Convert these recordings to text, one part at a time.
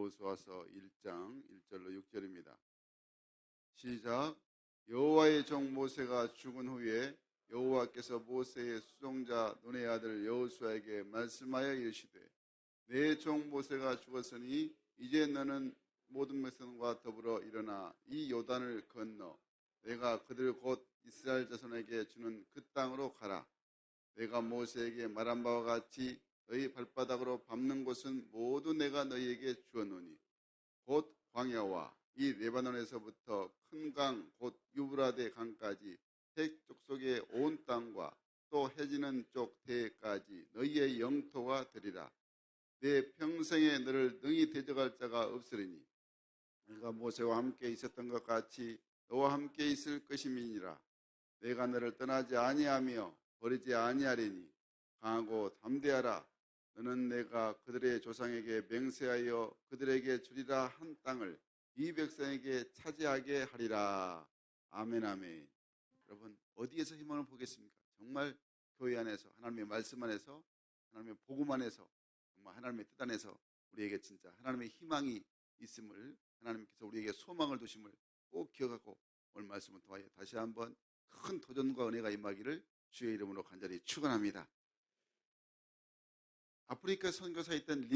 여호수아서 1장 1절로 6절입니다. 시작. 여호와의 종 모세가 죽은 후에 여호와께서 모세의 수종자 눈의 아들 여호수아에게 말씀하여 이르시되 내 종 모세가 죽었으니 이제 너는 모든 백성과 더불어 일어나 이 요단을 건너 내가 그들 곧 이스라엘 자손에게 주는 그 땅으로 가라. 내가 모세에게 말한 바와 같이 너희 발바닥으로 밟는 곳은 모두 내가 너희에게 주었노니 곧 광야와 이 레바논에서부터 큰 강 곧 유브라데 강까지 헷 족속의 온 땅과 또 해지는 쪽 대까지 너희의 영토가 되리라. 내 평생에 너를 능히 대적할 자가 없으리니 내가 모세와 함께 있었던 것 같이 너와 함께 있을 것임이니라. 내가 너를 떠나지 아니하며 버리지 아니하리니 강하고 담대하라. 너는 내가 그들의 조상에게 맹세하여 그들에게 주리라 한 땅을 이 백성에게 차지하게 하리라. 아멘 아멘. 여러분 어디에서 희망을 보겠습니까? 정말 교회 안에서 하나님의 말씀 안에서 하나님의 복음 안에서 정말 하나님의 뜻 안에서 우리에게 진짜 하나님의 희망이 있음을 하나님께서 우리에게 소망을 두심을 꼭 기억하고 오늘 말씀을 통하여 다시 한번 큰 도전과 은혜가 임하기를 주의 이름으로 간절히 축원합니다. 아프리카 선교사였던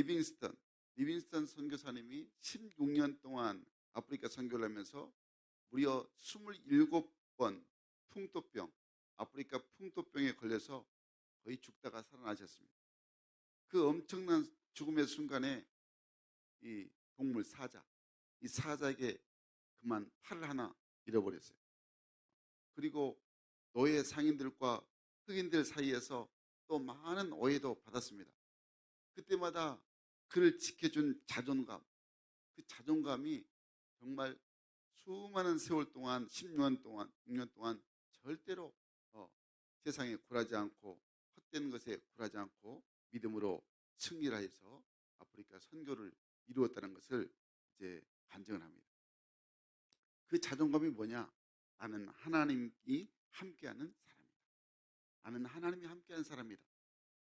리빙스턴 선교사님이 16년 동안 아프리카 선교를 하면서 무려 27번 아프리카 풍토병에 걸려서 거의 죽다가 살아나셨습니다. 그 엄청난 죽음의 순간에 이 동물 이 사자에게 그만 팔을 하나 잃어버렸어요. 그리고 노예 상인들과 흑인들 사이에서 또 많은 오해도 받았습니다. 그때마다 그를 지켜준 자존감, 그 자존감이 정말 수많은 세월 동안 10년 동안 6년 동안 절대로 세상에 굴하지 않고 헛된 것에 굴하지 않고 믿음으로 승리를 해서 아프리카 선교를 이루었다는 것을 이제 간증을 합니다. 그 자존감이 뭐냐? 나는 하나님이 함께하는 사람이다. 나는 하나님이 함께하는 사람이다.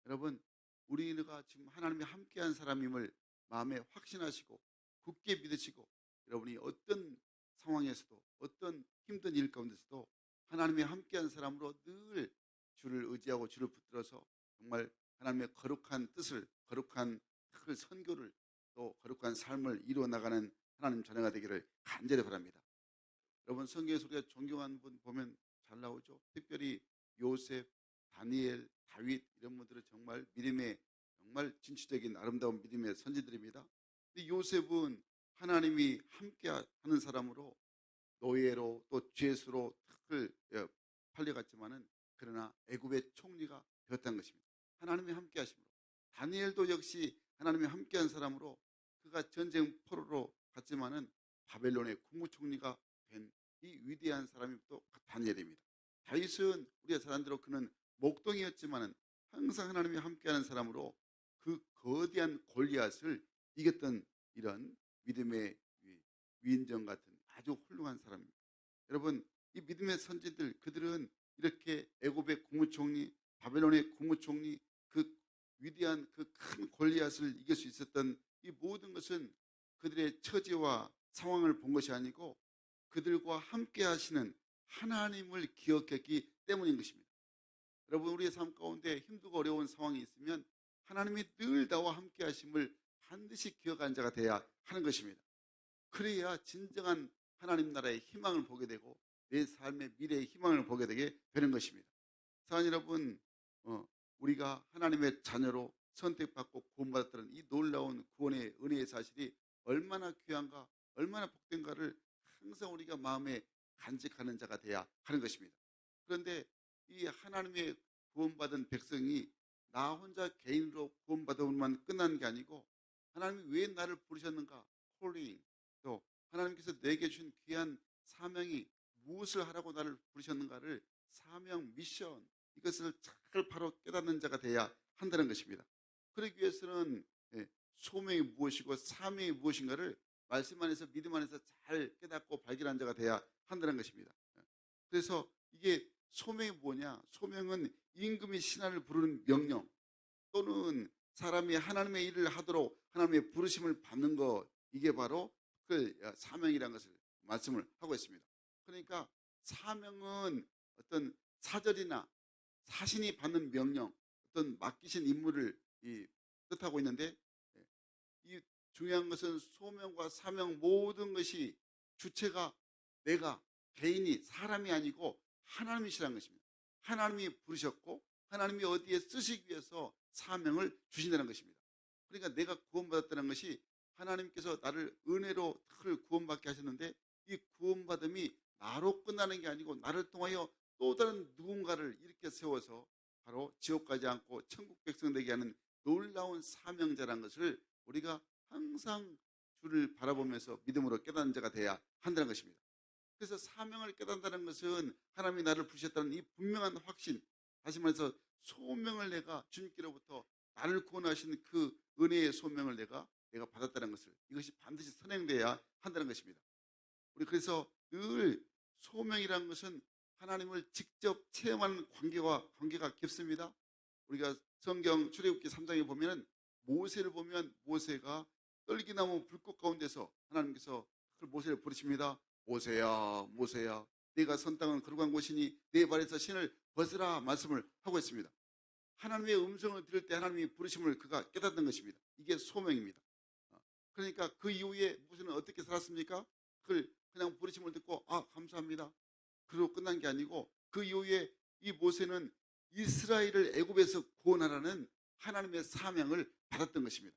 여러분 우리가 지금 하나님이 함께한 사람임을 마음에 확신하시고 굳게 믿으시고 여러분이 어떤 상황에서도 어떤 힘든 일 가운데서도 하나님이 함께한 사람으로 늘 주를 의지하고 주를 붙들어서 정말 하나님의 거룩한 뜻을 거룩한 그 선교를 또 거룩한 삶을 이루어 나가는 하나님 자녀가 되기를 간절히 바랍니다. 여러분 성경에서 우리가 존경하는 분 보면 잘 나오죠. 특별히 요셉, 다니엘, 다윗 이런 분들은 정말 믿음의 정말 진취적인 아름다운 믿음의 선지들입니다. 근데 요셉은 하나님이 함께하는 사람으로 노예로 또 죄수로 탁을 팔려갔지만은 그러나 애굽의 총리가 되었다는 것입니다. 하나님이 함께하심으로. 다니엘도 역시 하나님이 함께한 사람으로 그가 전쟁 포로로 갔지만은 바벨론의 국무총리가 된 이 위대한 사람이 또 다니엘입니다. 다윗은 우리가 잘 아는 대로 그는 목동이었지만은 항상 하나님이 함께하는 사람으로 그 거대한 골리앗을 이겼던 이런 믿음의 위인전 같은 아주 훌륭한 사람입니다. 여러분 이 믿음의 선지들 그들은 이렇게 애굽의 국무총리 바벨론의 국무총리 그 위대한 그 큰 골리앗을 이길 수 있었던 이 모든 것은 그들의 처지와 상황을 본 것이 아니고 그들과 함께 하시는 하나님을 기억했기 때문인 것입니다. 여러분 우리의 삶 가운데 힘들고 어려운 상황이 있으면 하나님이 늘 나와 함께 하심을 반드시 기억하는 자가 되어야 하는 것입니다. 그래야 진정한 하나님 나라의 희망을 보게 되고 내 삶의 미래의 희망을 보게 되게 되는 것입니다. 사랑하는 여러분 우리가 하나님의 자녀로 선택받고 구원받았다는 이 놀라운 구원의 은혜의 사실이 얼마나 귀한가 얼마나 복된가를 항상 우리가 마음에 간직하는 자가 되어야 하는 것입니다. 그런데 이 하나님의 구원받은 백성이 나 혼자 개인으로 구원받으면 끝나는 게 아니고 하나님이 왜 나를 부르셨는가 콜링 또 하나님께서 내게 주신 귀한 사명이 무엇을 하라고 나를 부르셨는가를 사명 미션 이것을 잘 바로 깨닫는 자가 되어야 한다는 것입니다. 그러기 위해서는 소명이 무엇이고 사명이 무엇인가를 말씀 안에서 믿음 안에서 잘 깨닫고 발견한 자가 되어야 한다는 것입니다. 그래서 이게 소명이 뭐냐? 소명은 임금이 신하를 부르는 명령 또는 사람이 하나님의 일을 하도록 하나님의 부르심을 받는 것 이게 바로 그 사명이라는 것을 말씀을 하고 있습니다. 그러니까 사명은 어떤 사절이나 사신이 받는 명령, 어떤 맡기신 임무를 뜻하고 있는데, 이 중요한 것은 소명과 사명 모든 것이 주체가 내가 개인이 사람이 아니고 하나님이시라는 것입니다. 하나님이 부르셨고 하나님이 어디에 쓰시기 위해서 사명을 주신다는 것입니다. 그러니까 내가 구원받았다는 것이 하나님께서 나를 은혜로 구원받게 하셨는데, 이 구원받음이 나로 끝나는 게 아니고 나를 통하여 또 다른 누군가를 이렇게 세워서 바로 지옥 가지 않고 천국 백성 되게 하는 놀라운 사명자라는 것을 우리가 항상 주를 바라보면서 믿음으로 깨닫는 자가 돼야 한다는 것입니다. 그래서 사명을 깨닫는다는 것은 하나님이 나를 부르셨다는 이 분명한 확신, 다시 말해서 소명을 내가 주님께로부터 나를 구원하신 그 은혜의 소명을 내가 받았다는 것을, 이것이 반드시 선행돼야 한다는 것입니다. 우리 그래서 늘 소명이라는 것은 하나님을 직접 체험하는 관계가 깊습니다. 우리가 성경 출애굽기 3장에 보면 모세를 보면 모세가 떨기나무 불꽃 가운데서 하나님께서 모세를 부르십니다. 모세야 모세야, 네가 선 땅은 거룩한 곳이니 네 발에서 신을 벗으라 말씀을 하고 있습니다. 하나님의 음성을 들을 때 하나님이 부르심을 그가 깨닫는 것입니다. 이게 소명입니다. 그러니까 그 이후에 모세는 어떻게 살았습니까? 그걸 그냥 부르심을 듣고 감사합니다, 그러고 끝난 게 아니고, 그 이후에 이 모세는 이스라엘을 애굽에서 구원하라는 하나님의 사명을 받았던 것입니다.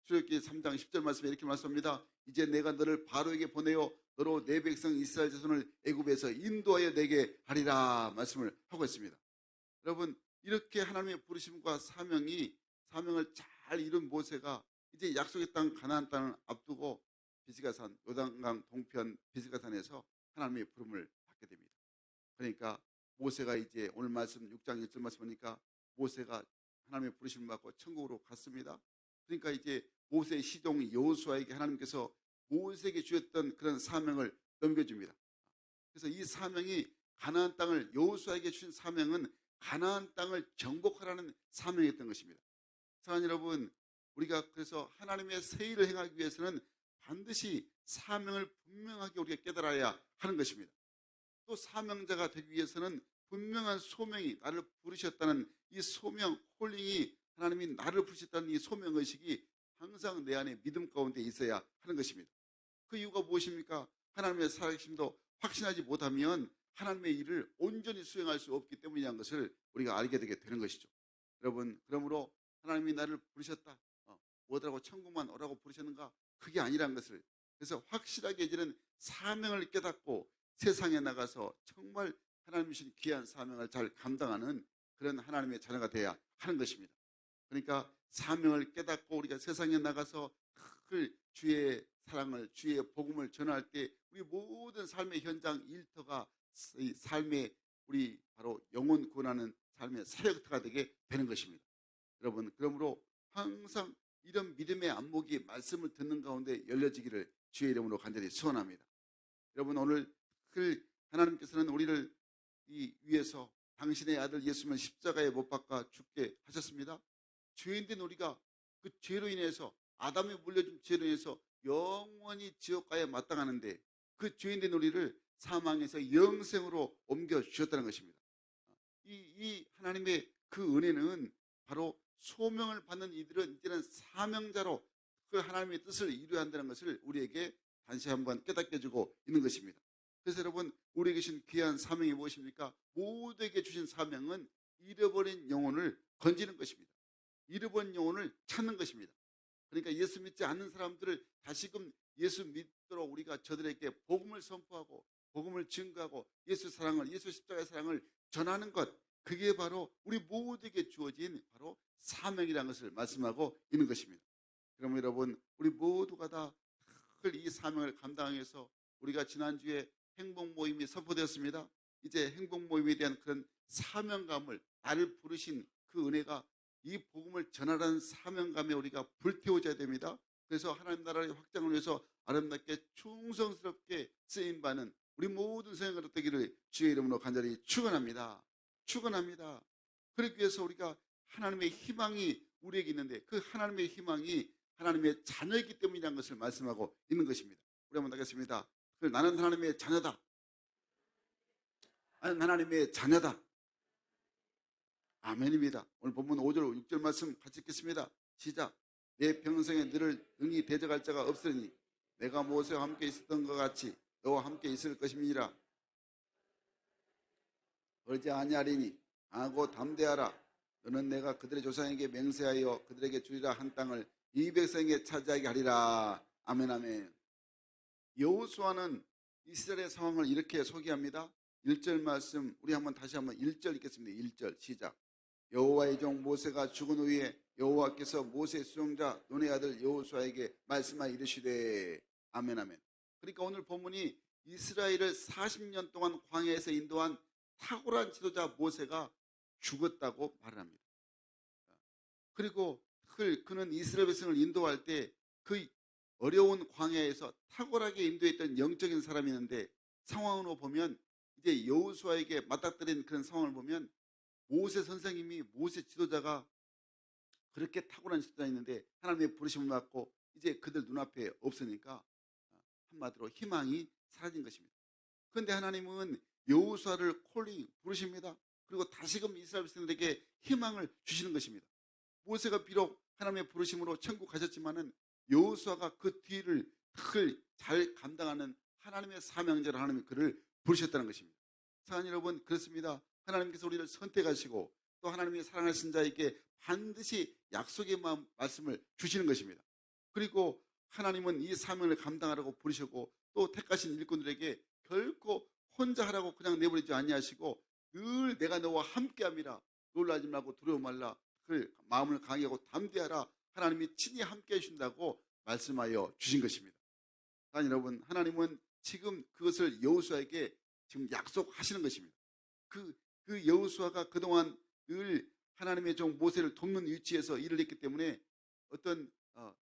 출애굽기 3장 10절 말씀에 이렇게 말씀합니다. 이제 내가 너를 바로에게 보내어 너로 내 백성 이스라엘 자손을 애굽에서 인도하여 내게 하리라 말씀을 하고 있습니다. 여러분, 이렇게 하나님의 부르심과 사명을 잘 이룬 모세가 이제 약속의 땅 가나안 땅을 앞두고 비스가산, 요단강 동편 비스가산에서 하나님의 부름을 받게 됩니다. 그러니까 모세가 이제 오늘 말씀 6장 1절 말씀 보니까 모세가 하나님의 부르심을 받고 천국으로 갔습니다. 그러니까 이제 모세의 시종 여호수아에게 하나님께서 모세에게 주셨던 그런 사명을 넘겨줍니다. 그래서 이 사명이 가나안 땅을, 여호수아에게 주신 사명은 가나안 땅을 정복하라는 사명이었던 것입니다. 사랑하는 여러분, 우리가 그래서 하나님의 새 일을 행하기 위해서는 반드시 사명을 분명하게 우리가 깨달아야 하는 것입니다. 또 사명자가 되기 위해서는 분명한 소명이, 나를 부르셨다는 이 소명, 콜링이, 하나님이 나를 부르셨다는 이 소명의식이 항상 내 안에 믿음 가운데 있어야 하는 것입니다. 그 이유가 무엇입니까? 하나님의 살아계심도 확신하지 못하면 하나님의 일을 온전히 수행할 수 없기 때문이라는 것을 우리가 알게 되게 되는 것이죠. 여러분, 그러므로 하나님이 나를 부르셨다, 뭐라고 천국만 오라고 부르셨는가? 그게 아니라는 것을, 그래서 확실하게 이제는 사명을 깨닫고 세상에 나가서 정말 하나님 주신 귀한 사명을 잘 감당하는 그런 하나님의 자녀가 되어야 하는 것입니다. 그러니까 사명을 깨닫고 우리가 세상에 나가서 주의 사랑을, 주의 복음을 전할 때 우리 모든 삶의 현장 일터가 이 삶의 우리 바로 영혼 구원하는 삶의 사역터가 되게 되는 것입니다. 여러분, 그러므로 항상 이런 믿음의 안목이 말씀을 듣는 가운데 열려지기를 주의 이름으로 간절히 소원합니다. 여러분, 오늘 하나님께서는 우리를 위해서 당신의 아들 예수님을 십자가에 못 박아 죽게 하셨습니다. 죄인된 우리가 그 죄로 인해서, 아담이 물려준 죄로 인해서 영원히 지옥가에 마땅하는데, 그 죄인된 우리를 사망에서 영생으로 옮겨 주셨다는 것입니다. 이 하나님의 그 은혜는 바로 소명을 받는 이들은 이제는 사명자로 그 하나님의 뜻을 이루어야 한다는 것을 우리에게 다시 한번 깨닫게 해주고 있는 것입니다. 그래서 여러분, 우리에게 주신 귀한 사명이 무엇입니까? 모두에게 주신 사명은 잃어버린 영혼을 건지는 것입니다. 잃어버린 영혼을 찾는 것입니다. 그러니까 예수 믿지 않는 사람들을 다시금 예수 믿도록 우리가 저들에게 복음을 선포하고 복음을 증거하고 예수 사랑을, 예수 십자가의 사랑을 전하는 것, 그게 바로 우리 모두에게 주어진 바로 사명이라는 것을 말씀하고 있는 것입니다. 그럼 여러분, 우리 모두가 다 이 사명을 감당하기 위해서 우리가 지난주에 행복 모임이 선포되었습니다. 이제 행복 모임에 대한 그런 사명감을, 나를 부르신 그 은혜가 이 복음을 전하라는 사명감에 우리가 불태워져야 됩니다. 그래서 하나님 나라의 확장을 위해서 아름답게 충성스럽게 쓰임받는 우리 모든 성도들 되기를 주의 이름으로 간절히 축원합니다. 축원합니다. 그러기 위해서 우리가 하나님의 희망이 우리에게 있는데, 그 하나님의 희망이 하나님의 자녀이기 때문이라는 것을 말씀하고 있는 것입니다. 우리 한번 하겠습니다. 나는 하나님의 자녀다. 나는 하나님의 자녀다. 아멘입니다. 오늘 본문 5절 6절 말씀 같이 읽겠습니다. 시작. 내 평생에 너를 능히 대적할 자가 없으니 내가 모세와 함께 있었던 것 같이 너와 함께 있을 것임이니라. 그러지 아니하리니 강하고 담대하라. 너는 내가 그들의 조상에게 맹세하여 그들에게 주리라 한 땅을 이 백성에게 차지하게 하리라. 아멘 아멘. 여호수아는 이스라엘의 상황을 이렇게 소개합니다. 1절 말씀 우리 다시 한번 1절 읽겠습니다. 1절 시작. 여호와의 종 모세가 죽은 후에 여호와께서 모세의 수종자 눈의 아들 여호수아에게 말씀하여 이르시되. 아멘 아멘. 그러니까 오늘 본문이 이스라엘을 40년 동안 광야에서 인도한 탁월한 지도자 모세가 죽었다고 말을 합니다. 그리고 그는 이스라엘 백성을 인도할 때 그 어려운 광야에서 탁월하게 인도했던 영적인 사람이 있는데, 상황으로 보면 이제 여호수아에게 맞닥뜨린 그런 상황을 보면 모세 선생님이, 모세 지도자가 그렇게 탁월한 지도자 있는데 하나님의 부르심을 받고 이제 그들 눈앞에 없으니까 한마디로 희망이 사라진 것입니다. 그런데 하나님은 여호수아를 부르십니다. 그리고 다시금 이스라엘 백성들에게 희망을 주시는 것입니다. 모세가 비록 하나님의 부르심으로 천국 가셨지만은 여호수아가 그 뒤를 잘 감당하는 하나님의 사명자로 하나님이 그를 부르셨다는 것입니다. 사랑하는 여러분, 그렇습니다. 하나님께서 우리를 선택하시고 또 하나님의 사랑하신 자에게 반드시 약속의 말씀을 주시는 것입니다. 그리고 하나님은 이 사명을 감당하라고 부르셨고 또 택하신 일꾼들에게 결코 혼자 하라고 그냥 내버리지 아니하시고 늘 내가 너와 함께함이라. 놀라지 말고 두려워 말라. 그 마음을 강하게 하고 담대하라. 하나님이 친히 함께 해주신다고 말씀하여 주신 것입니다. 여러분, 하나님은 지금 그것을 여호수아에게 지금 약속하시는 것입니다. 그 여호수아가 그동안 늘 하나님의 종 모세를 돕는 위치에서 일을 했기 때문에 어떤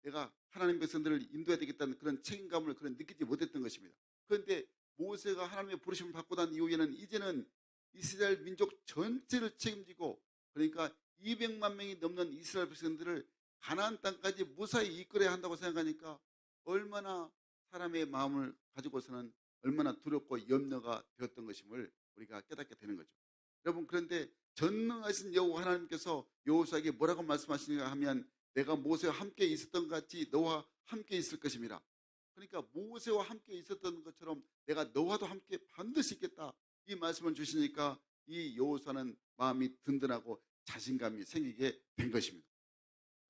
내가 하나님 백성들을 인도해야 되겠다는 그런 책임감을 느끼지 못했던 것입니다. 그런데 모세가 하나님의 부르심을 받고 난 이후에는 이제는 이스라엘 민족 전체를 책임지고, 그러니까 200만 명이 넘는 이스라엘 백성들을 가나안 땅까지 무사히 이끌어야 한다고 생각하니까 얼마나 사람의 마음을 가지고서는 얼마나 두렵고 염려가 되었던 것임을 우리가 깨닫게 되는 거죠. 여러분, 그런데 전능하신 여호와 하나님께서 여호수아에게 뭐라고 말씀하시는가 하면 내가 모세와 함께 있었던 것 같이 너와 함께 있을 것입니다. 그러니까 모세와 함께 있었던 것처럼 내가 너와도 함께 반드시 있겠다, 이 말씀을 주시니까 이 여호수아는 마음이 든든하고 자신감이 생기게 된 것입니다.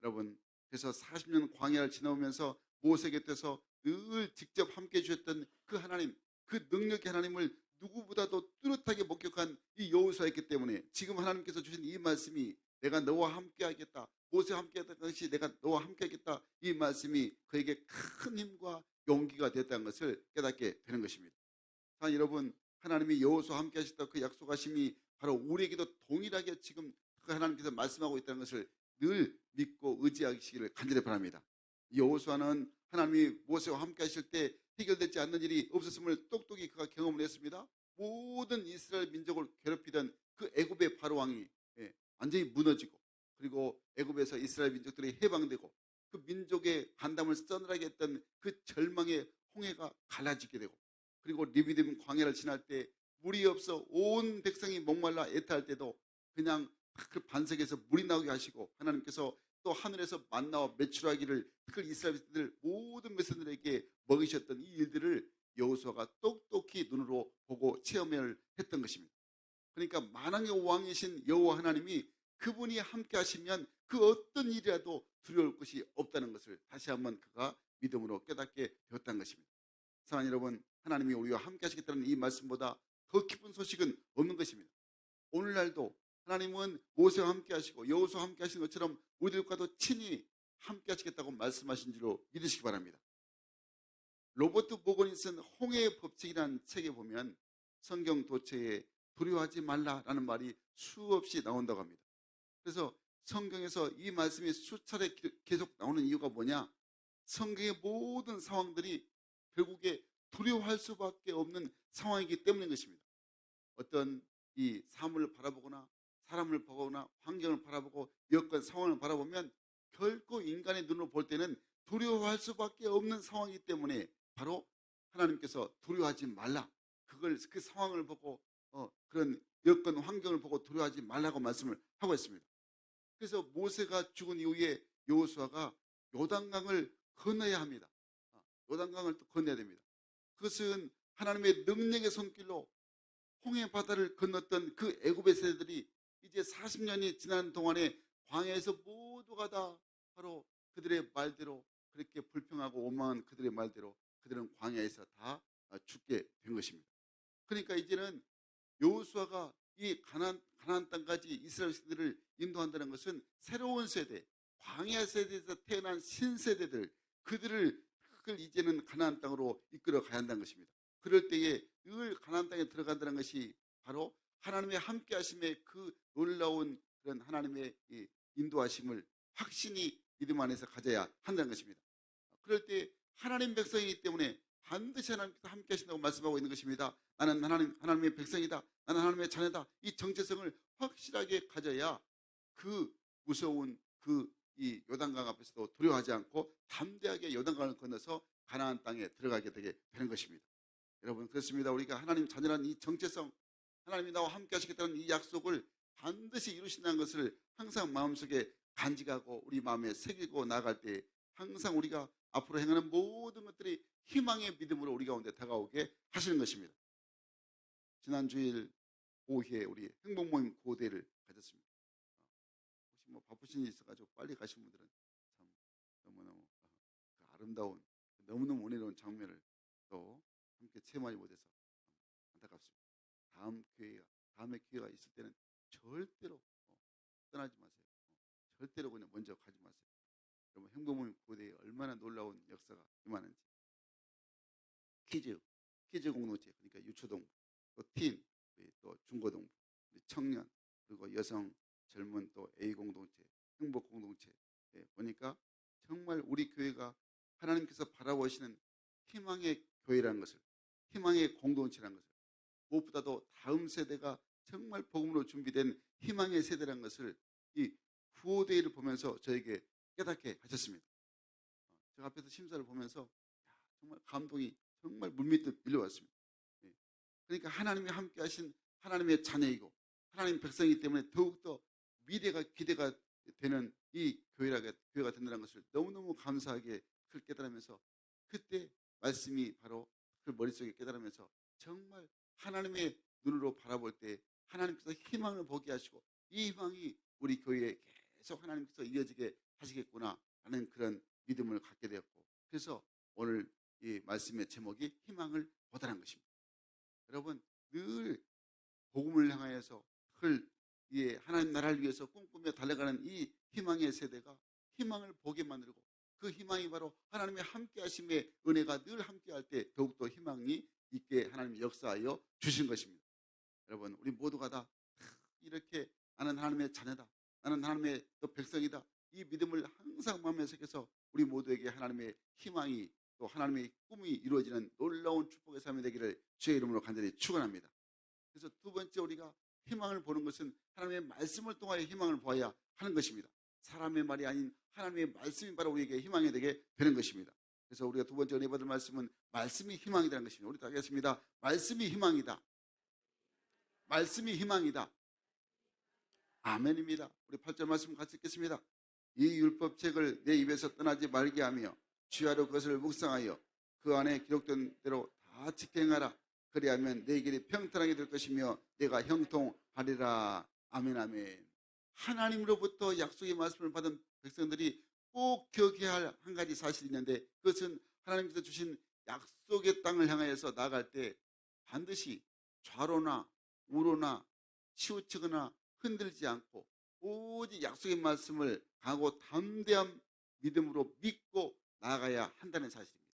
여러분, 그래서 40년 광야를 지나오면서 모세 곁에서 늘 직접 함께 해주셨던 그 하나님, 그 능력의 하나님을 누구보다도 뚜렷하게 목격한 이 여호수아였기 때문에 지금 하나님께서 주신 이 말씀이 내가 너와 함께 하겠다, 모세와 함께 했던 것이 내가 너와 함께 하겠다, 이 말씀이 그에게 큰 힘과 용기가 됐다는 것을 깨닫게 되는 것입니다. 자, 여러분, 하나님이 여호수아와 함께 하셨다 그 약속하심이 바로 우리에게도 동일하게 지금 그 하나님께서 말씀하고 있다는 것을 늘 믿고 의지하시기를 간절히 바랍니다. 여호수아는 하나님이 모세와 함께 하실 때 해결되지 않는 일이 없었음을 똑똑히 그가 경험을 했습니다. 모든 이스라엘 민족을 괴롭히던 그 애굽의 바로 왕이 완전히 무너지고, 그리고 애굽에서 이스라엘 민족들이 해방되고 그 민족의 간담을 서늘하게 했던 그 절망의 홍해가 갈라지게 되고, 그리고 리비딤 광야를 지날 때 물이 없어 온 백성이 목말라 애타할 때도 그냥 그 반석에서 물이 나오게 하시고, 하나님께서 또 하늘에서 만나와 메추라기를 그 이스라엘들 모든 백성들에게 먹이셨던 이 일들을 여호수아가 똑똑히 눈으로 보고 체험을 했던 것입니다. 그러니까 만왕의 왕이신 여호와 하나님이 그분이 함께 하시면 그 어떤 일이라도 두려울 것이 없다는 것을 다시 한번 그가 믿음으로 깨닫게 되었다는 것입니다. 사랑하는 여러분, 하나님이 우리와 함께 하시겠다는 이 말씀보다 더 기쁜 소식은 없는 것입니다. 오늘날도 하나님은 모세와 함께 하시고 여호수아와 함께 하신 것처럼 우리들과도 친히 함께 하시겠다고 말씀하신 줄로 믿으시기 바랍니다. 로버트 보건이 쓴 홍해의 법칙이라는 책에 보면 성경 도처에 두려워하지 말라라는 말이 수없이 나온다고 합니다. 그래서 성경에서 이 말씀이 수차례 계속 나오는 이유가 뭐냐? 성경의 모든 상황들이 결국에 두려워할 수밖에 없는 상황이기 때문인 것입니다. 어떤 이 사물을 바라보거나 사람을 보거나 환경을 바라보고 여건 상황을 바라보면 결코 인간의 눈으로 볼 때는 두려워할 수밖에 없는 상황이기 때문에 바로 하나님께서 두려워하지 말라. 그 상황을 보고 그런 여건 환경을 보고 두려워하지 말라고 말씀을 하고 있습니다. 그래서 모세가 죽은 이후에 여호수아가 요단강을 건너야 합니다. 요단강을 또 건너야 됩니다. 그것은 하나님의 능력의 손길로 홍해 바다를 건넜던 그 애굽의 세대들이 이제 40년이 지난 동안에 광야에서 모두가 다 바로 그들의 말대로 그렇게 불평하고 원망한 그들의 말대로 그들은 광야에서 다 죽게 된 것입니다. 그러니까 이제는 여호수아가 이 가나안 땅까지 이스라엘 세대를 인도한다는 것은 새로운 세대, 광야 세대에서 태어난 신세대들, 그들을 이제는 가나안 땅으로 이끌어 가야 한다는 것입니다. 그럴 때에 늘 가나안 땅에 들어간다는 것이 바로 하나님의 함께 하심의 그 놀라운 그런 하나님의 인도하심을 확신이 믿음 안에서 가져야 한다는 것입니다. 그럴 때 하나님 백성이기 때문에 반드시 하나님께서 함께 하신다고 말씀하고 있는 것입니다. 나는 하나님의 백성이다. 나는 하나님의 자녀다. 이 정체성을 확실하게 가져야 그 무서운 이 요단강 앞에서도 두려워하지 않고 담대하게 요단강을 건너서 가나안 땅에 들어가게 되게 되는 것입니다. 여러분, 그렇습니다. 우리가 하나님 자녀라는 이 정체성, 하나님이 나와 함께 하시겠다는 이 약속을 반드시 이루신다는 것을 항상 마음속에 간직하고 우리 마음에 새기고 나아갈 때 항상 우리가 앞으로 행하는 모든 것들이 희망의 믿음으로 우리 가운데 다가오게 하시는 것입니다. 지난 주일 오후에 우리 행복 모임 고대를 가졌습니다. 혹시 뭐 바쁘신 일이 있어가지고 빨리 가신 분들은 참 너무너무 그 아름다운 너무너무 은혜로운 장면을 또 함께 체험하지 못해서 안타깝습니다. 다음에 기회가 있을 때는 절대로 떠나지 마세요. 절대로 그냥 먼저 가지 마세요. 여러분, 행복모임 고대에 얼마나 놀라운 역사가 임하는지. 키즈 공동체, 그러니까 유초동부, 또 팀, 또 중고동부, 청년, 그리고 여성, 젊은 또 A 공동체, 행복 공동체 보니까 정말 우리 교회가 하나님께서 바라보시는 희망의 교회라는 것을, 희망의 공동체라는 것을, 무엇보다도 다음 세대가 정말 복음으로 준비된 희망의 세대라는 것을 이 구호대회를 보면서 저에게 깨닫게 하셨습니다. 제가 앞에서 심사를 보면서 정말 감동이 정말 물밀듯 밀려왔습니다. 그러니까 하나님이 함께 하신 하나님의 자녀이고 하나님 백성이기 때문에 더욱더 미래가 기대가 되는 이 교회가 된다는 것을 너무너무 감사하게 그걸 깨달으면서 그때 말씀이 바로 그 머릿속에 깨달으면서 정말 하나님의 눈으로 바라볼 때 하나님께서 희망을 보게 하시고 이 희망이 우리 교회에 계속 하나님께서 이어지게 하시겠구나 하는 그런 믿음을 갖게 되었고, 그래서 오늘 이 말씀의 제목이 희망을 보다는 것입니다. 여러분, 늘 복음을 향하여서 하나님 나라를 위해서 꿈꾸며 달려가는 이 희망의 세대가 희망을 보게 만들고 그 희망이 바로 하나님의 함께 하심의 은혜가 늘 함께 할 때 더욱더 희망이 있게 하나님이 역사하여 주신 것입니다. 여러분, 우리 모두가 다 이렇게 나는 하나님의 자녀다, 나는 하나님의 또 백성이다, 이 믿음을 항상 마음에 새겨서 우리 모두에게 하나님의 희망이 또 하나님의 꿈이 이루어지는 놀라운 축복의 삶이 되기를 주의 이름으로 간절히 축원합니다. 그래서 두 번째, 우리가 희망을 보는 것은 하나님의 말씀을 통하여 희망을 보아야 하는 것입니다. 사람의 말이 아닌 하나님의 말씀이 바로 우리에게 희망이 되게 되는 것입니다. 그래서 우리가 두 번째 은혜 받을 말씀은 말씀이 희망이라는 것입니다. 우리 다 하겠습니다. 말씀이 희망이다. 말씀이 희망이다. 아멘입니다. 우리 8절 말씀 같이 읽겠습니다. 이 율법책을 내 입에서 떠나지 말게 하며 주야로 그것을 묵상하여 그 안에 기록된 대로 다 지켜 행하라. 그리하면 내 길이 평탄하게 될 것이며 내가 형통하리라. 아멘, 아멘. 하나님으로부터 약속의 말씀을 받은 백성들이 꼭 기억해야 할 한 가지 사실이 있는데, 그것은 하나님께서 주신 약속의 땅을 향하여서 나아갈 때 반드시 좌로나 우로나 치우치거나 흔들지 않고 오직 약속의 말씀을 강하고 담대한 믿음으로 믿고 나아가야 한다는 사실입니다.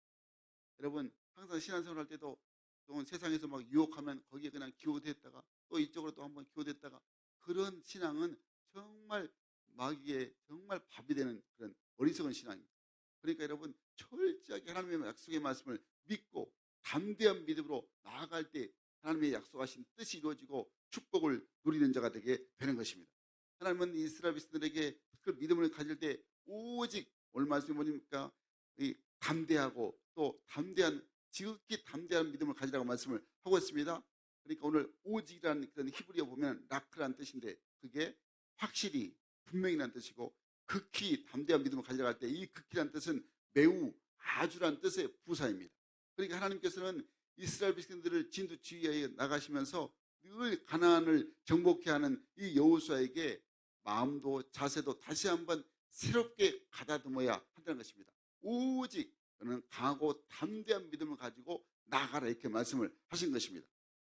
여러분, 항상 신앙생활 할 때도 또 세상에서 막 유혹하면 거기에 그냥 기호됐다가 또 이쪽으로 또 한번 기호됐다가, 그런 신앙은 정말 마귀의 정말 밥이 되는 그런 어리석은 신앙입니다. 그러니까 여러분, 철저하게 하나님의 약속의 말씀을 믿고 담대한 믿음으로 나아갈 때 하나님의 약속하신 뜻이 이루어지고 축복을 누리는 자가 되게 되는 것입니다. 하나님은 이스라엘 백성들에게 그 믿음을 가질 때 오직 오늘 말씀해 보니까 이 담대하고 또 담대한 지극히 담대한 믿음을 가지라고 말씀을 하고 있습니다. 그러니까 오늘 오직이라는 그런 히브리어 보면 라크라는 뜻인데 그게 확실히 분명이라는 뜻이고 극히 담대한 믿음을 가지라고 할 때 이 극히라는 뜻은 매우 아주라는 뜻의 부사입니다. 그러니까 하나님께서는 이스라엘 백성들을 진두지휘하여 나가시면서 늘 가나안을 정복해 하는 이 여호수아에게 마음도 자세도 다시 한번 새롭게 가다듬어야 한다는 것입니다. 오직 그는 강하고 담대한 믿음을 가지고 나가라 이렇게 말씀을 하신 것입니다.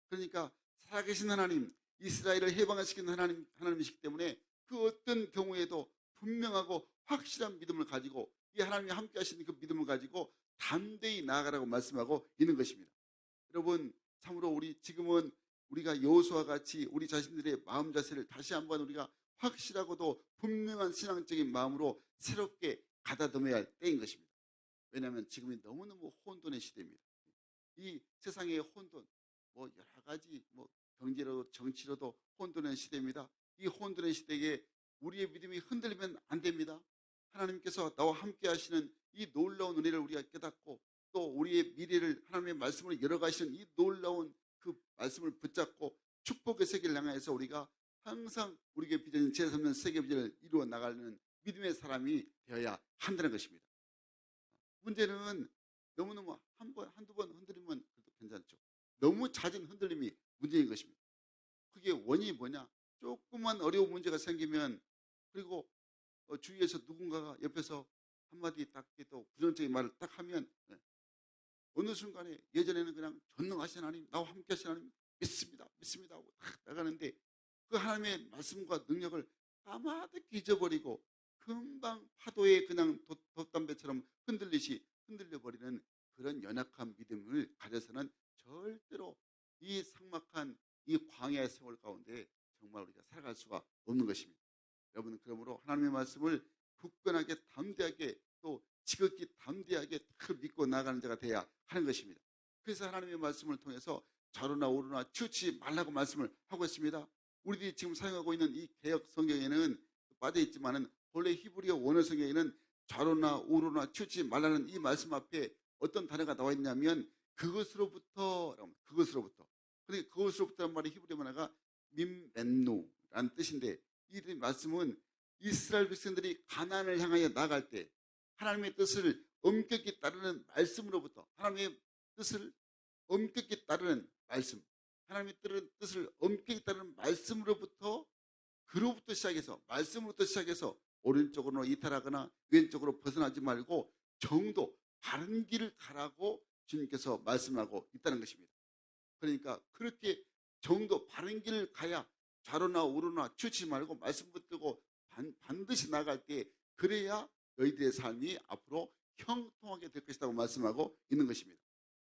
그러니까 살아계신 하나님, 이스라엘을 해방시키는 하나님이시기 때문에 그 어떤 경우에도 분명하고 확실한 믿음을 가지고 이 하나님이 함께 하시는 그 믿음을 가지고 담대히 나아가라고 말씀하고 있는 것입니다. 여러분 참으로 우리 지금은 우리가 여호수아와 같이 우리 자신들의 마음 자세를 다시 한번 우리가 확실하고도 분명한 신앙적인 마음으로 새롭게 가다듬어야 할 때인 것입니다. 왜냐하면 지금이 너무너무 혼돈의 시대입니다. 이 세상의 혼돈, 뭐 여러 가지 뭐 경제로도 정치로도 혼돈의 시대입니다. 이 혼돈의 시대에 우리의 믿음이 흔들리면 안 됩니다. 하나님께서 나와 함께 하시는 이 놀라운 은혜를 우리가 깨닫고 또 우리의 미래를 하나님의 말씀으로 열어가시는 이 놀라운 그 말씀을 붙잡고 축복의 세계를 향해서 우리가 항상 우리의 비전인 제3년 세계 비전을 이루어 나가는 믿음의 사람이 되어야 한다는 것입니다. 문제는 너무너무 한두 번 흔들리면 그래도 괜찮죠. 너무 잦은 흔들림이 문제인 것입니다. 그게 원인이 뭐냐? 조금만 어려운 문제가 생기면 그리고 주위에서 누군가가 옆에서 한마디 딱 또 부정적인 말을 딱 하면 어느 순간에 예전에는 그냥 전능하신 하나님, 나와 함께 하신 하나님 믿습니다 하고 딱 나가는데 그 하나님의 말씀과 능력을 까마득히 잊어버리고 금방 파도에 그냥 돛담배처럼 흔들려버리는 그런 연약한 믿음을 가져서는 절대로 이 삭막한 이 광야의 세월 가운데 정말 우리가 살아갈 수가 없는 것입니다. 여러분 그러므로 하나님의 말씀을 굳건하게 담대하게 또 지극히 담대하게 믿고 나가는 자가 되어야 하는 것입니다. 그래서 하나님의 말씀을 통해서 좌로나 우로나 치우치지 말라고 말씀을 하고 있습니다. 우리들이 지금 사용하고 있는 이 개역 성경에는 빠져 있지만은 본래 히브리어 원어 성경에는 좌로나 우로나 치우치지 말라는 이 말씀 앞에 어떤 단어가 나와 있냐면 그것으로부터. 그러니까 그것으로부터란 말이 히브리어 문화가 민멘누라는 뜻인데 이 말씀은 이스라엘 백성들이 가나안을 향하여 나갈 때 하나님의 뜻을 엄격히 따르는 말씀으로부터 하나님의 뜻을 엄격히 따르는 말씀 하나님의 뜻을 엄격히 따르는 말씀으로부터 그로부터 시작해서 말씀으로부터 시작해서 오른쪽으로 이탈하거나 왼쪽으로 벗어나지 말고 정도 바른 길을 가라고 주님께서 말씀하고 있다는 것입니다. 그러니까 그렇게 정도 바른 길을 가야 좌로나 우로나 치우치지 말고 말씀 붙들고 반드시 나갈 때 그래야 너희들의 삶이 앞으로 형통하게 될 것이라고 말씀하고 있는 것입니다.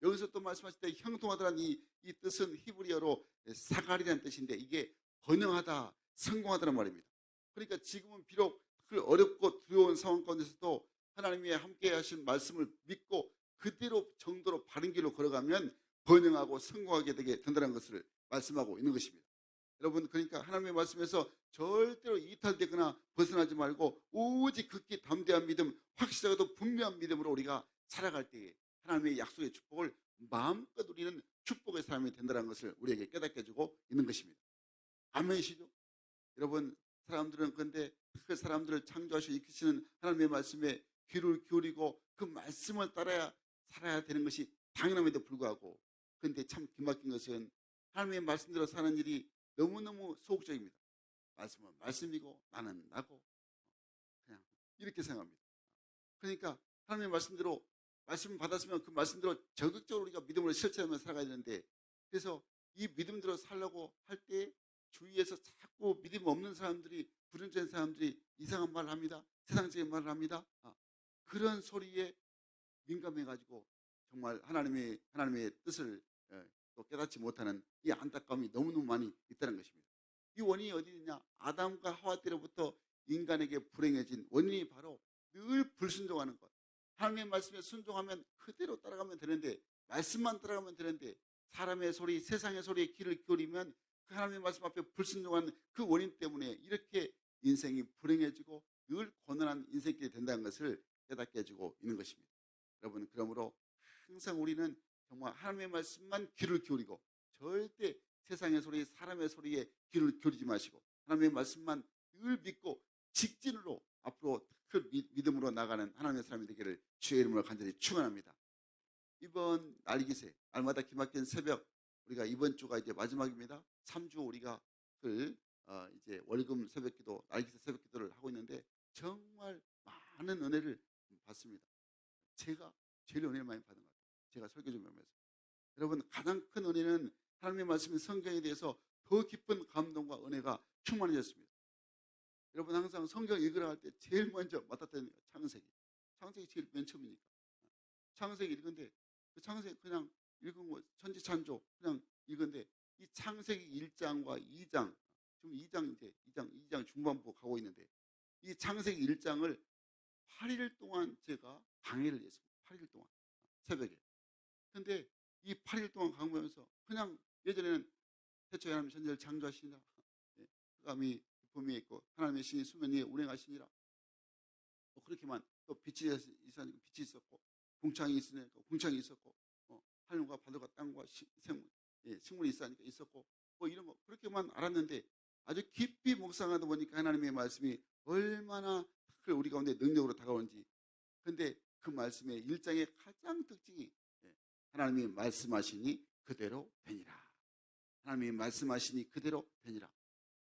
여기서 또 말씀하실 때 형통하다는 이 뜻은 히브리어로 사갈이라는 뜻인데 이게 번영하다, 성공하다는 말입니다. 그러니까 지금은 비록 그 어렵고 두려운 상황 가운데서도 하나님이 함께 하신 말씀을 믿고 그대로 정도로 바른 길로 걸어가면 번영하고 성공하게 되게 된다는 것을 말씀하고 있는 것입니다. 여러분 그러니까 하나님의 말씀에서 절대로 이탈되거나 벗어나지 말고 오직 극히 담대한 믿음, 확실하고도 분명한 믿음으로 우리가 살아갈 때에 하나님의 약속의 축복을 마음껏 누리는 축복의 사람이 된다는 것을 우리에게 깨닫게 해주고 있는 것입니다. 아멘이시죠? 여러분 사람들은 그런데 그 사람들을 창조하시고 이끄시는 하나님의 말씀에 귀를 기울이고 그 말씀을 따라야 살아야 되는 것이 당연함에도 불구하고 그런데 참 기막힌 것은 하나님의 말씀대로 사는 일이 너무너무 소극적입니다. 말씀은 말씀이고 나는 나고 그냥 이렇게 생각합니다. 그러니까 하나님의 말씀대로 말씀을 받았으면 그 말씀대로 적극적으로 우리가 믿음으로 실천하며 살아가야 되는데 그래서 이 믿음대로 살려고 할 때 주위에서 자꾸 믿음 없는 사람들이 불순종한 사람들이 이상한 말을 합니다. 세상적인 말을 합니다. 그런 소리에 민감해가지고 정말 하나님의 뜻을 또 깨닫지 못하는 이 안타까움이 너무너무 많이 있다는 것입니다. 이 원인이 어디 있냐? 아담과 하와 때로부터 인간에게 불행해진 원인이 바로 늘 불순종하는 것. 하나님의 말씀에 순종하면 그대로 따라가면 되는데 말씀만 따라가면 되는데 사람의 소리, 세상의 소리에 귀를 기울이면 그 하나님의 말씀 앞에 불순종하는 그 원인 때문에 이렇게 인생이 불행해지고 늘 고난한 인생길이 된다는 것을 깨닫게 해주고 있는 것입니다. 여러분, 그러므로 항상 우리는 정말 하나님의 말씀만 귀를 기울이고 절대 세상의 소리, 사람의 소리에 귀를 기울이지 마시고 하나님의 말씀만 늘 믿고 직진으로 앞으로 그 믿음으로 나가는 하나님의 사람이 되기를 주의 이름으로 간절히 축원합니다. 이번 날기세, 날마다 기막힌 새벽, 우리가 이번 주가 이제 마지막입니다. 3주 우리가 이제 월금 새벽기도, 날기세 새벽기도를 하고 있는데 정말 많은 은혜를 받습니다. 제가 제일 은혜를 많이 받은 것 같아요. 제가 설교 좀 하면서. 여러분, 가장 큰 은혜는 하나님의 말씀인 성경에 대해서 더 깊은 감동과 은혜가 충만해졌습니다. 여러분, 항상 성경 읽으러 갈 때 제일 먼저 맡았던 창세기. 창세기 제일 맨 처음이니까. 창세기 읽은데 그 창세기 그냥 읽은 거 천지창조 그냥 읽은데 이 창세기 1장과 2장, 지금 2장 중반부 가고 있는데 이 창세기 1장을 8일 동안 제가 강의를 했습니다. 8일 동안 새벽에. 근데 이 8일 동안 강의하면서 그냥 예전에는 태초에 하나님 천지를 창조하시니라, 흑암이 범위에 있고 하나님의 신이 수면 위에 운행하시니라, 그렇게만, 또 빛이 있었고 궁창이 있으니까 궁창이 있었고, 하늘과 바다가 땅과 식물이 있으니까 있었고, 이런 거 그렇게만 알았는데 아주 깊이 묵상하다 보니까 하나님의 말씀이 얼마나 우리 가운데 능력으로 다가오는지. 근데 그 말씀의 1장의 가장 특징이 하나님이 말씀하시니 그대로 되니라. 하나님이 말씀하시니 그대로 되니라.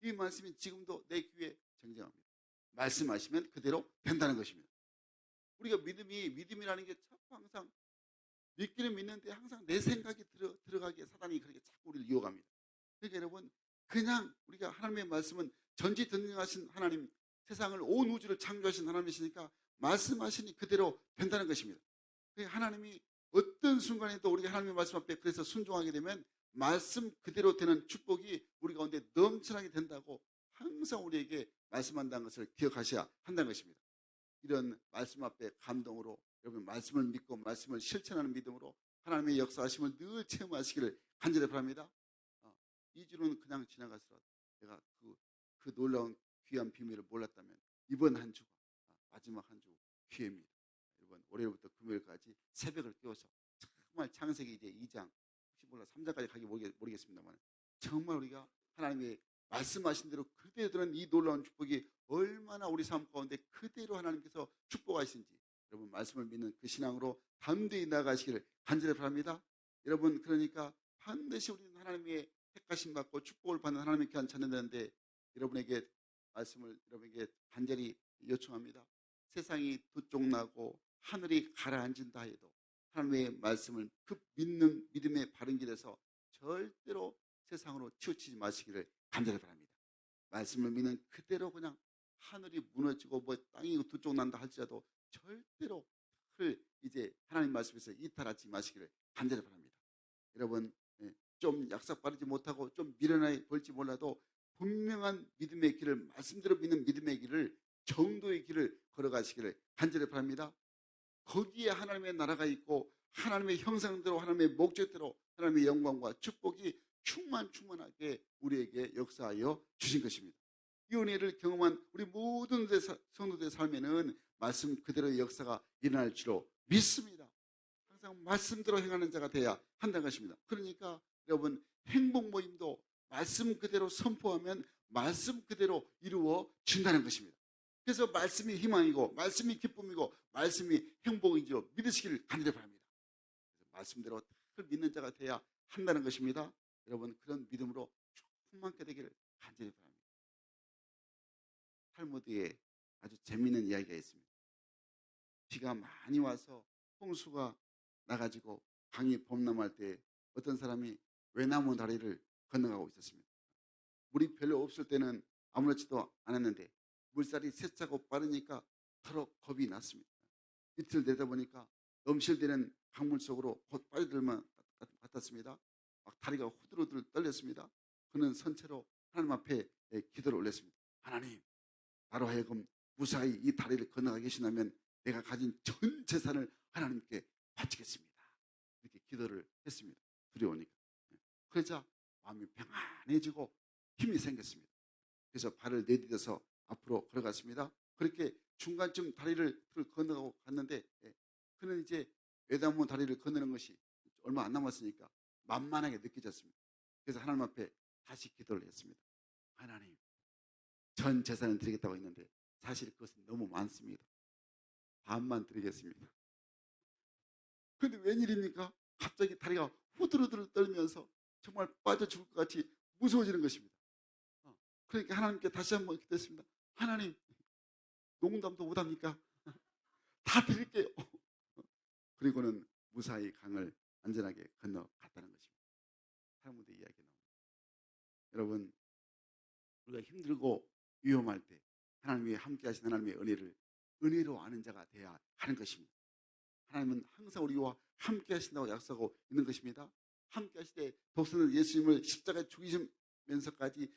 이 말씀이 지금도 내 귀에 정정합니다. 말씀하시면 그대로 된다는 것입니다. 우리가 믿음이라는 게 자꾸 항상 믿기는 믿는데 항상 내 생각이 들어가기에 사단이 그렇게 자꾸 우리를 유혹합니다. 그러니까 여러분, 그냥 우리가 하나님의 말씀은 전지전능하신 하나님, 세상을 온 우주를 창조하신 하나님이시니까 말씀하시니 그대로 된다는 것입니다. 그러니까 하나님이 어떤 순간에도 우리가 하나님의 말씀 앞에 그래서 순종하게 되면 말씀 그대로 되는 축복이 우리 가운데 넘쳐나게 된다고 항상 우리에게 말씀한다는 것을 기억하셔야 한다는 것입니다. 이런 말씀 앞에 감동으로 여러분 말씀을 믿고 말씀을 실천하는 믿음으로 하나님의 역사하심을 늘 체험하시기를 간절히 바랍니다. 2주는 그냥 지나갔더라도 내가 그 놀라운 귀한 비밀을 몰랐다면 이번 한 주가 마지막 한 주 기회입니다. 여러분, 월요일부터 금요일까지 새벽을 깨워서 정말 창세기 이제 2장, 혹시 몰라 3장까지 가기 모르겠습니다만 정말 우리가 하나님의 말씀하신 대로 그대로 되는 이 놀라운 축복이 얼마나 우리 삶 가운데 그대로 하나님께서 축복하시는지 여러분 말씀을 믿는 그 신앙으로 담대히 나아가시기를 간절히 바랍니다. 여러분, 그러니까 반드시 우리는 하나님의 택하심 받고 축복을 받는 하나님의 귀한 자녀되는데 여러분에게 말씀을 여러분에게 간절히 요청합니다. 세상이 두쪽나고 하늘이 가라앉은다 해도 하나님의 말씀을 그 믿는 믿음의 바른 길에서 절대로 세상으로 치우치지 마시기를 간절히 바랍니다. 말씀을 믿는 그대로 그냥 하늘이 무너지고 땅이 두쪽난다 할지라도 절대로 이제 하나님 말씀에서 이탈하지 마시기를 간절히 바랍니다. 여러분, 좀 약삭 빠르지 못하고 좀 미련하게 볼지 몰라도 분명한 믿음의 길을, 말씀대로 믿는 믿음의 길을, 정도의 길을 걸어가시기를 간절히 바랍니다. 거기에 하나님의 나라가 있고 하나님의 형상대로 하나님의 목적대로 하나님의 영광과 축복이 충만하게 우리에게 역사하여 주신 것입니다. 이 은혜를 경험한 우리 모든 성도들의 삶에는 말씀 그대로의 역사가 일어날 줄로 믿습니다. 항상 말씀대로 행하는 자가 되어야 한다는 것입니다. 그러니까 여러분, 행복 모임도 말씀 그대로 선포하면 말씀 그대로 이루어진다는 것입니다. 그래서 말씀이 희망이고 말씀이 기쁨이고 말씀이 행복인지로 믿으시기를 간절히 바랍니다. 그래서 말씀대로 다 믿는 자가 되어야 한다는 것입니다. 여러분, 그런 믿음으로 충만케 되기를 간절히 바랍니다. 탈무드에 아주 재미있는 이야기가 있습니다. 비가 많이 와서 홍수가 나가지고 강이 범람할 때 어떤 사람이 외나무 다리를 건너가고 있었습니다. 물이 별로 없을 때는 아무렇지도 않았는데 물살이 세차고 빠르니까 서로 겁이 났습니다. 이틀 되다 보니까 넘실대는 강물 속으로 곧 빠져들만 같았습니다. 막 다리가 후들후들 떨렸습니다. 그는 선체로 하나님 앞에 기도를 올렸습니다. 하나님, 나로 하여금 무사히 이 다리를 건너가게 하신다면 내가 가진 전 재산을 하나님께 바치겠습니다. 이렇게 기도를 했습니다. 두려우니까. 그러자 마음이 평안해지고 힘이 생겼습니다. 그래서 발을 내디뎌서 앞으로 걸어갔습니다. 그렇게 중간쯤 다리를 건너고 갔는데, 그는 이제 외다문 다리를 건너는 것이 얼마 안 남았으니까 만만하게 느껴졌습니다. 그래서 하나님 앞에 다시 기도를 했습니다. 하나님, 전 재산을 드리겠다고 했는데 사실 그것은 너무 많습니다. 반만 드리겠습니다. 그런데 웬일입니까? 갑자기 다리가 후들후들 떨면서 정말 빠져 죽을 것 같이 무서워지는 것입니다. 그러니까 하나님께 다시 한번 기도했습니다. 하나님, 농담도 못합니까? 다 드릴게요. 그리고는 무사히 강을 안전하게 건너갔다는 것입니다. 탈무드 이야기 나옵니다. 여러분, 우리가 힘들고 위험할 때 하나님이 함께 하신 하나님의 은혜를 은혜로 아는 자가 되어야 하는 것입니다. 하나님은 항상 우리와 함께 하신다고 약속하고 있는 것입니다. 함께 하실 때 독생자 예수님을 십자가에 죽이시면서까지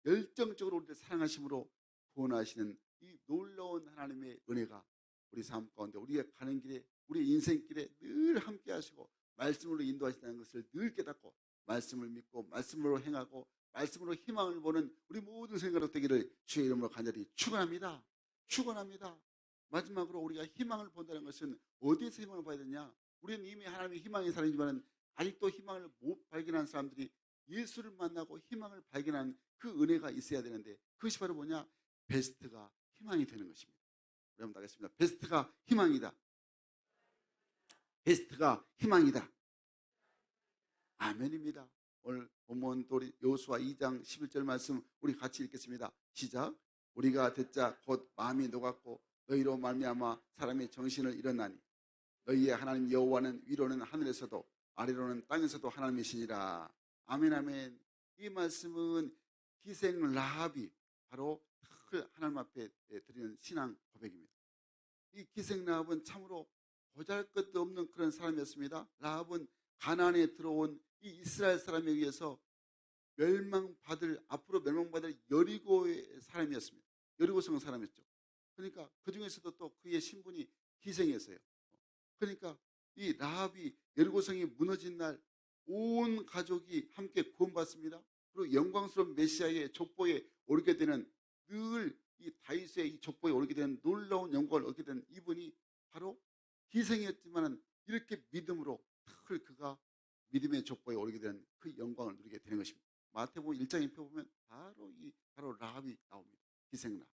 열정적으로 우리를 사랑하심으로 구원하시는 이 놀라운 하나님의 은혜가 우리 삶 가운데 우리가 가는 길에 우리 인생길에 늘 함께 하시고 말씀으로 인도하신다는 것을 늘 깨닫고 말씀을 믿고 말씀으로 행하고 말씀으로 희망을 보는 우리 모든 생각으로 되기를 주의 이름으로 간절히 축원합니다. 축원합니다. 마지막으로 우리가 희망을 본다는 것은 어디에서 희망을 봐야 되냐? 우리는 이미 하나님의 희망의 사람이지만 아직도 희망을 못 발견한 사람들이 예수를 만나고 희망을 발견한 그 은혜가 있어야 되는데 그것이 바로 뭐냐? 베스트가 희망이 되는 것입니다. 여러분 하겠습니다. 베스트가 희망이다. 베스트가 희망이다. 아멘입니다. 오늘 본문 여호수아 2장 11절 말씀 우리 같이 읽겠습니다. 시작. 우리가 듣자 곧 마음이 녹았고 너희로 말미암아 사람의 정신을 잃었나니 너희의 하나님 여호와는 위로는 하늘에서도 아래로는 땅에서도 하나님이시니라. 아멘 아멘. 이 말씀은 기생 라합이 바로 하나님 앞에 드리는 신앙 고백입니다. 이 기생 라합은 참으로 보잘것도 없는 그런 사람이었습니다. 라합은 가나안에 들어온 이 이스라엘 사람에 의해서 앞으로 멸망받을 여리고의 사람이었습니다. 여리고성 사람이었죠. 그러니까 그 중에서도 또 그의 신분이 기생이었어요. 그러니까 이 라합이 여리고성이 무너진 날 온 가족이 함께 구원받습니다. 그리고 영광스러운 메시아의 족보에 오르게 되는 늘 이 다윗의 이 족보에 오르게 되는 놀라운 영광을 얻게 된 이분이 바로 기생이었지만 이렇게 믿음으로 그가 믿음의 족보에 오르게 되는 그 영광을 누리게 되는 것입니다. 마태복음 1장 2표 보면 바로 라합이 나옵니다. 기생 라합.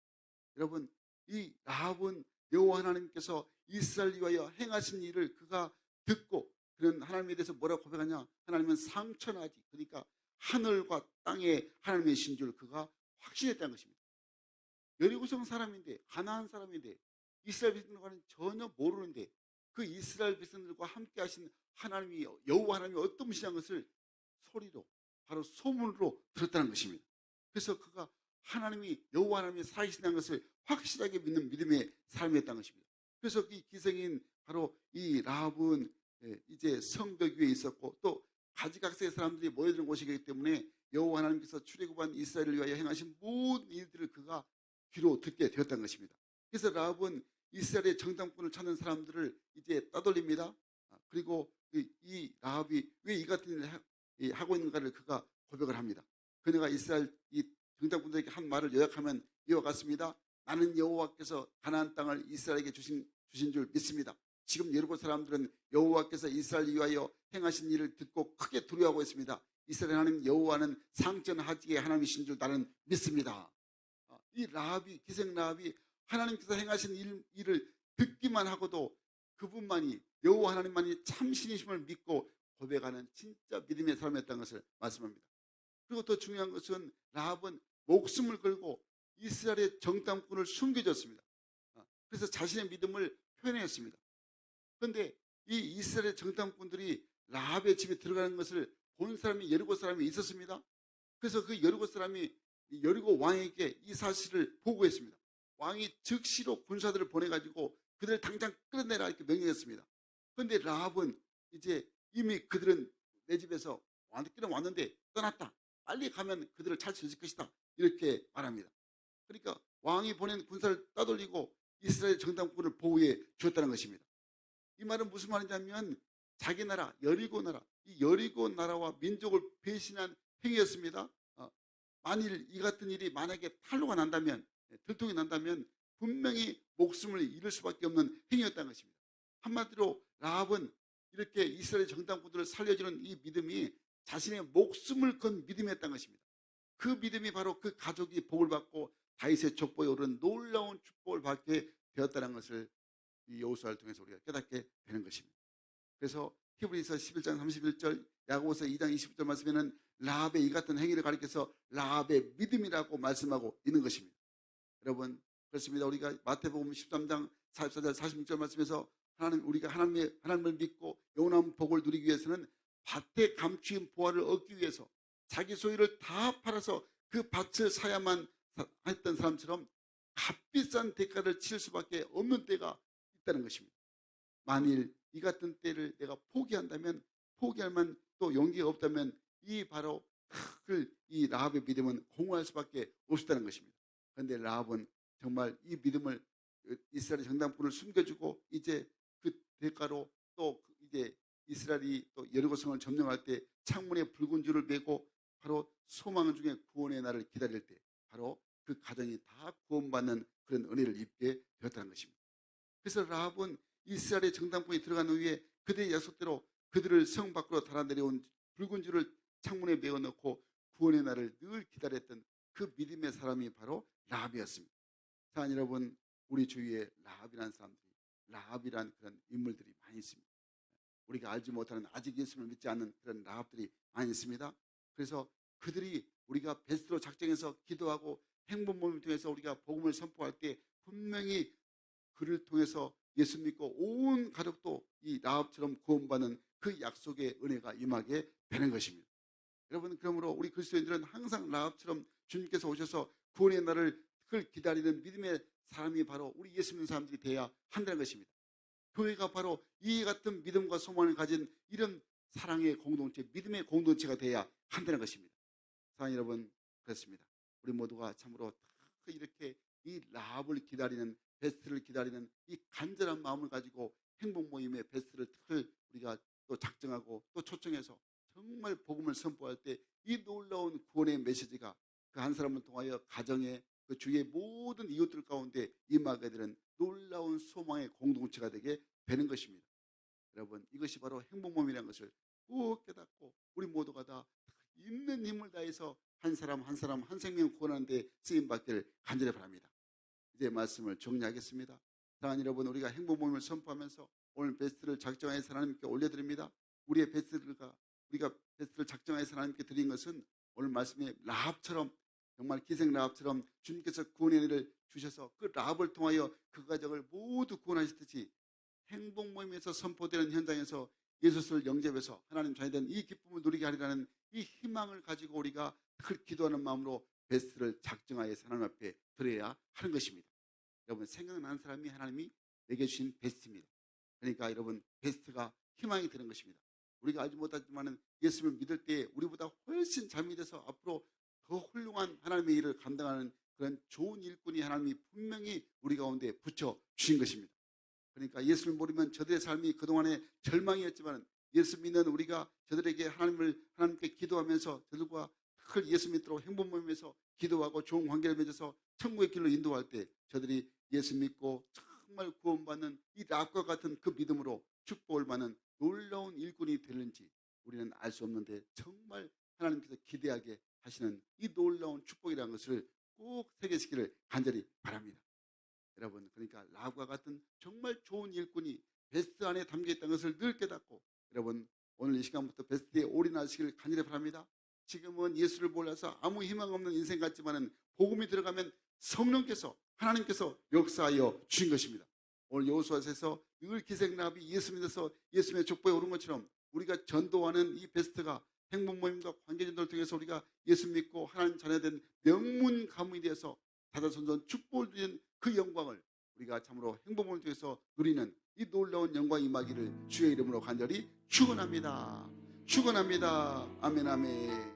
여러분, 이 라합은 여호와 하나님께서 이스라엘 위하여 행하신 일을 그가 듣고 그는 하나님에 대해서 뭐라고 고백하냐? 하나님은 상천하지, 그러니까 하늘과 땅에 하나님이신 줄 그가 확신했다는 것입니다. 여리고성 사람인데, 가나안 사람인데, 이스라엘 백성들과는 전혀 모르는데 그 이스라엘 백성들과 함께 하신 하나님이 여호와 하나님이 어떤 분이시냐는 것을 소리로, 바로 소문으로 들었다는 것입니다. 그래서 그가 하나님이 여호와 하나님이 살아계신다는 것을 확실하게 믿는 믿음의 삶이었다는 것입니다. 그래서 이 기생인 바로 이 라합은 이제 성벽 위에 있었고 또 가지각색의 사람들이 모여드는 곳이기 때문에 여호와 하나님께서 출애굽한 이스라엘을 위하여 행하신 모든 일들을 그가 귀로 듣게 되었다는 것입니다. 그래서 라합은 이스라엘의 정탐꾼을 찾는 사람들을 이제 따돌립니다. 그리고 이 라합이 왜 이 같은 일을 하고 있는가를 그가 고백을 합니다. 그녀가 이스라엘 이 정탐꾼들에게 한 말을 요약하면 이와 같습니다. 나는 여호와께서 가나안 땅을 이스라엘에게 주신 줄 믿습니다. 지금 여리고 사람들은 여호와께서 이스라엘 위하여 행하신 일을 듣고 크게 두려워하고 있습니다. 이스라엘 하나님 여호와는 상전하지의 하나님이신 줄 나는 믿습니다. 이 라합이, 기생 라합이 하나님께서 행하신 일을 듣기만 하고도 그분만이, 여호와 하나님만이 참신이심을 믿고 고백하는 진짜 믿음의 사람이었다는 것을 말씀합니다. 그리고 더 중요한 것은 라합은 목숨을 걸고 이스라엘의 정탐꾼을 숨겨줬습니다. 그래서 자신의 믿음을 표현했습니다. 그런데 이 이스라엘 정탐꾼들이 라합의 집에 들어가는 것을 본 사람이 여리고 사람이 있었습니다. 그래서 그 여리고 사람이 여리고 왕에게 이 사실을 보고했습니다. 왕이 즉시로 군사들을 보내가지고 그들을 당장 끌어내라 이렇게 명령했습니다. 그런데 라합은 이제 이미 그들은 내 집에서 끌어왔는데 떠났다. 빨리 가면 그들을 잘 지킬 것이다. 이렇게 말합니다. 그러니까 왕이 보낸 군사를 따돌리고 이스라엘 정탐꾼을 보호해 주었다는 것입니다. 이 말은 무슨 말이냐면 자기 나라, 여리고 나라, 이 여리고 나라와 민족을 배신한 행위였습니다. 만일 이 같은 일이 만약에 탄로가 난다면, 들통이 난다면 분명히 목숨을 잃을 수밖에 없는 행위였다는 것입니다. 한마디로 라합은 이렇게 이스라엘 정탐꾼들을 살려주는 이 믿음이 자신의 목숨을 건 믿음이었다는 것입니다. 그 믿음이 바로 그 가족이 복을 받고 다윗의 족보에 오른 놀라운 축복을 받게 되었다는 것을 이 여호수아를 통해서 우리가 깨닫게 되는 것입니다. 그래서 히브리서 11장 31절, 야고보서 2장 20절 말씀에는 라합의 이 같은 행위를 가리켜서 라합의 믿음이라고 말씀하고 있는 것입니다. 여러분, 그렇습니다. 우리가 마태복음 13장 44절 46절 말씀에서 우리가 하나님을 믿고 영원한 복을 누리기 위해서는 밭에 감추인 보화를 얻기 위해서 자기 소유를 다 팔아서 그 밭을 사야만 했던 사람처럼 값비싼 대가를 치를 수밖에 없는 때가 있다는 것입니다. 만일 이 같은 때를 내가 포기한다면, 포기할 만 또 용기가 없다면 바로 이 라합의 믿음은 공허할 수밖에 없었다는 것입니다. 그런데 라합은 정말 이 믿음을, 이스라엘 정탐꾼을 숨겨주고 이제 그 대가로 또 이제 이스라엘이 또 여리고성을 점령할 때 창문에 붉은 줄을 메고 바로 소망 중에 구원의 날을 기다릴 때 바로 그 가정이 다 구원받는 그런 은혜를 입게 되었다는 것입니다. 그래서 라합은 이스라엘의 정탐꾼이 들어간 후에 그들의 약속대로 그들을 성 밖으로 달아내려온 붉은 줄을 창문에 메어 넣고 구원의 날을 늘 기다렸던 그 믿음의 사람이 바로 라합이었습니다. 사랑 여러분, 우리 주위에 라합이란 그런 인물들이 많이 있습니다. 우리가 알지 못하는, 아직 예수를 믿지 않는 그런 라합들이 많이 있습니다. 그래서 그들이 우리가 베스트로 작정해서 기도하고 행복모임을 통해서 우리가 복음을 선포할 때 분명히 그를 통해서 예수 믿고 온 가족도 이 라합처럼 구원받는 그 약속의 은혜가 임하게 되는 것입니다. 여러분, 그러므로 우리 그리스도인들은 항상 라합처럼 주님께서 오셔서 구원의 날을 기다리는 믿음의 사람이 바로 우리 예수 믿는 사람들이 되어야 한다는 것입니다. 교회가 바로 이 같은 믿음과 소망을 가진 이런 사랑의 공동체, 믿음의 공동체가 되어야 한다는 것입니다. 사랑 여러분, 그렇습니다. 우리 모두가 참으로 이렇게 이 라합을 기다리는, 베스트를 기다리는 이 간절한 마음을 가지고 행복 모임의 베스트를 우리가 또 작정하고 또 초청해서 정말 복음을 선포할 때 이 놀라운 구원의 메시지가 그 한 사람을 통하여 가정에, 그 주위의 모든 이웃들 가운데 임하게 되는 놀라운 소망의 공동체가 되게 되는 것입니다. 여러분, 이것이 바로 행복모임이라는 것을 꼭 깨닫고 우리 모두가 다 있는 힘을 다해서 한 사람 한 사람 한 생명 구원하는 데 쓰임받기를 간절히 바랍니다. 이제 말씀을 정리하겠습니다. 사랑하는 여러분, 우리가 행복모임을 선포하면서 오늘 베스트를 작정해서 하나님께 올려드립니다. 우리가 베스트를 작정해서 하나님께 드린 것은 오늘 말씀에 라합처럼, 정말 기생 라합처럼 주님께서 구원의 은혜를 주셔서 그 라합을 통하여 그 가정을 모두 구원하시듯이 행복 모임에서 선포되는 현장에서 예수를 영접해서 하나님 자녀된 이 기쁨을 누리게 하리라는 이 희망을 가지고 우리가 늘 기도하는 마음으로 베스트를 작정하여서 하나님 앞에 드려야 하는 것입니다. 여러분, 생각나는 사람이 하나님이 내게 주신 베스트입니다. 그러니까 여러분, 베스트가 희망이 되는 것입니다. 우리가 알지 못하지만 예수를 믿을 때 우리보다 훨씬 잘 믿어서 앞으로 더 훌륭한 하나님의 일을 감당하는 그런 좋은 일꾼이 하나님이 분명히 우리 가운데 붙여 주신 것입니다. 그러니까 예수를 모르면 저들의 삶이 그동안의 절망이었지만 예수 믿는 우리가 저들에게 하나님께 기도하면서 저들과 예수 믿도록 행복 모임에서 기도하고 좋은 관계를 맺어서 천국의 길로 인도할 때 저들이 예수 믿고 정말 구원받는 이 라합과 같은 그 믿음으로 축복을 받는 놀라운 일꾼이 되는지 우리는 알 수 없는데 정말 하나님께서 기대하게 하시는 이 놀라운 축복이라는 것을 꼭 새기시기를 간절히 바랍니다. 여러분, 그러니까 라합과 같은 정말 좋은 일꾼이 베스트 안에 담겨 있다는 것을 늘 깨닫고 여러분, 오늘 이 시간부터 베스트에 올인하시기를 간절히 바랍니다. 지금은 예수를 몰라서 아무 희망 없는 인생 같지만은 복음이 들어가면 성령께서, 하나님께서 역사하여 주신 것입니다. 오늘 여호수아서에서 늘 기생 라합이 예수 믿어서 예수님의 족보에 오른 것처럼 우리가 전도하는 이 베스트가 행복 모임과 관계 전도를 통해서 우리가 예수 믿고 하나님 자녀된 명문 가문이 되어서 다다손손 축복을 누리는 그 영광을 우리가 참으로 행복 모임을 통해서 누리는 이 놀라운 영광이 임하기를 주의 이름으로 간절히 축원합니다. 축원합니다. 아멘, 아멘.